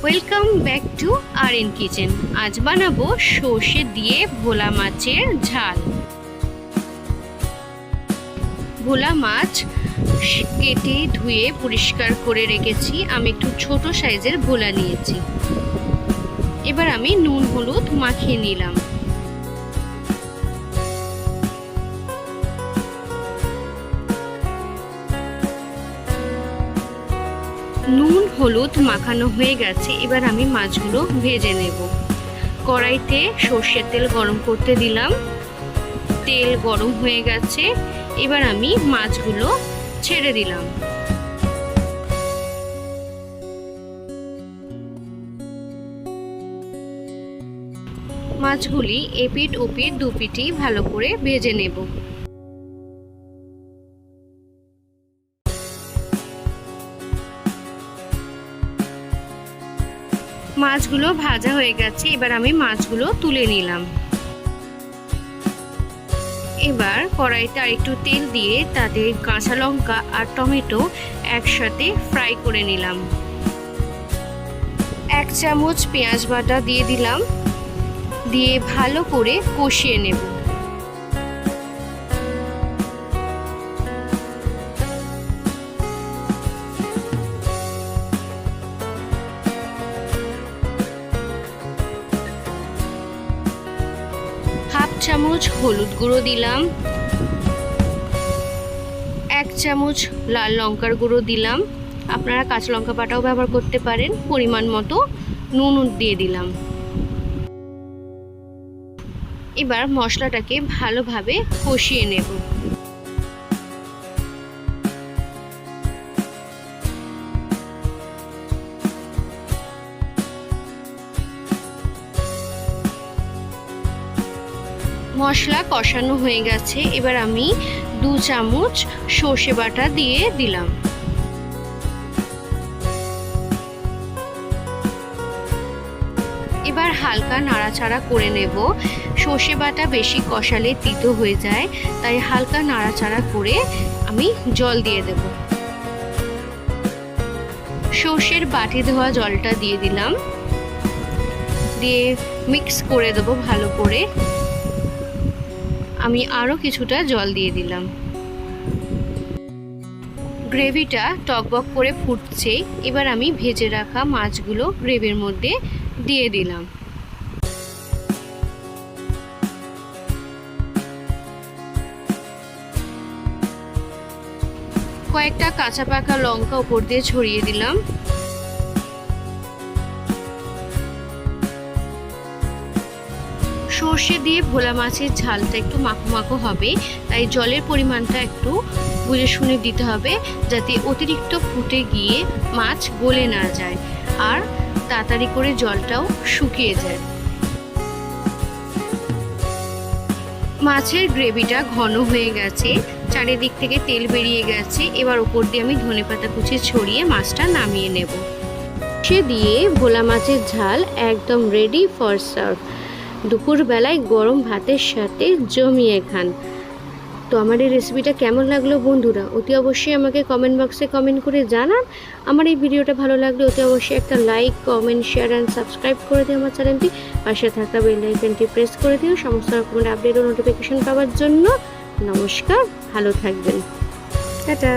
Welcome back to R kitchen. আজ বানাবো সর্ষে দিয়ে ভোলা মাছের ঝাল। ভোলা মাছ কেটে ধুয়ে পরিষ্কার করে রেখেছি। আমি একটু ছোট সাইজের ভোলা নিয়েছি। এবার আমি নুন হলুদ মাখিয়ে নিলাম। নুন হলুদ মাখানো হয়ে গেছে। এবার আমি মাছগুলো ভেজে নেব। কড়াইতে সর্ষের তেল গরম করতে দিলাম। তেল গরম হয়ে গেছে। এবার আমি মাছগুলো ছেড়ে দিলাম। মাছগুলি এপিঠ ওপিঠ দুপিঠই ভালো করে ভেজে নেব। মাছগুলো ভাজা হয়ে গেছে। এবার আমি মাছগুলো তুলে নিলাম। এবার কড়াইতে আরেকটু তেল দিয়ে তাতে কাঁচা লঙ্কা আর টমেটো একসাথে ফ্রাই করে নিলাম। 1 চামচ পেঁয়াজ বাটা দিয়ে দিলাম। দিয়ে ভালো করে কষিয়ে নেব। হাফ চামচ হলুদ গুঁড়ো দিলাম। 1 চামচ লাল লঙ্কার গুঁড়ো দিলাম। আপনারা কাঁচা লঙ্কা বাটাও ব্যবহার করতে পারেন। পরিমাণ মতো নুন দিয়ে দিলাম। এবার মশলাটাকে ভালোভাবে কষিয়ে নেব। মশলা কষানো হয়ে গেছে। এবার আমি 2 চামচ সর্ষে বাটা দিয়ে দিলাম। এবার হালকা নাড়াচাড়া করে নেব। সর্ষে বাটা বেশি কষালে তিতো হয়ে যায়, তাই হালকা নাড়াচাড়া করে আমি জল দিয়ে দেব। সর্ষের বাটি ধোয়া জলটা দিয়ে দিলাম। দিয়ে মিক্স করে দেব ভালো করে। আমি আরও কিছুটা জল দিয়ে দিলাম। গ্রেভিটা টকবক করে ফুটছে। এবার আমি ভেজে রাখা মাছগুলো গ্রেভির মধ্যে দিয়ে দিলাম। কয়েকটা কাঁচা পাকা লঙ্কা উপর দিয়ে ছড়িয়ে দিলাম। সর্ষে দিয়ে ভোলা মাছের ঝালটা একটু মাখো মাখো হবে, তাই জলের পরিমাণটা একটু বুঝে শুনে দিতে হবে, যাতে অতিরিক্ত ফুটে গিয়ে মাছ গলে না যায় আর তাড়াতাড়ি করে জলটাও শুকিয়ে যায়। মাছের গ্রেভিটা ঘন হয়ে গেছে, চারিদিক থেকে তেল বেরিয়ে গেছে। এবার উপর দিয়ে আমি ধনেপাতা কুচি ছড়িয়ে মাছটা নামিয়ে নেব। সে দিয়ে ভোলা মাছের ঝাল একদম রেডি ফর সার্ভ। দুপুরবেলায় গরম ভাতের সাথে জমিয়ে খান। তো আমার এই রেসিপিটা কেমন লাগলো বন্ধুরা, অতি অবশ্যই আমাকে কমেন্ট বক্সে কমেন্ট করে জানান। আমার এই ভিডিওটা ভালো লাগলে অতি অবশ্যই একটা like, comment, share and subscribe করে দিও আমার চ্যানেলটি। পাশে থাকা বেল আইকনটি প্রেস করে দিও সমস্ত রকমের আপডেট ও নোটিফিকেশন পাওয়ার জন্য। নমস্কার, ভালো থাকবেন, টাটা।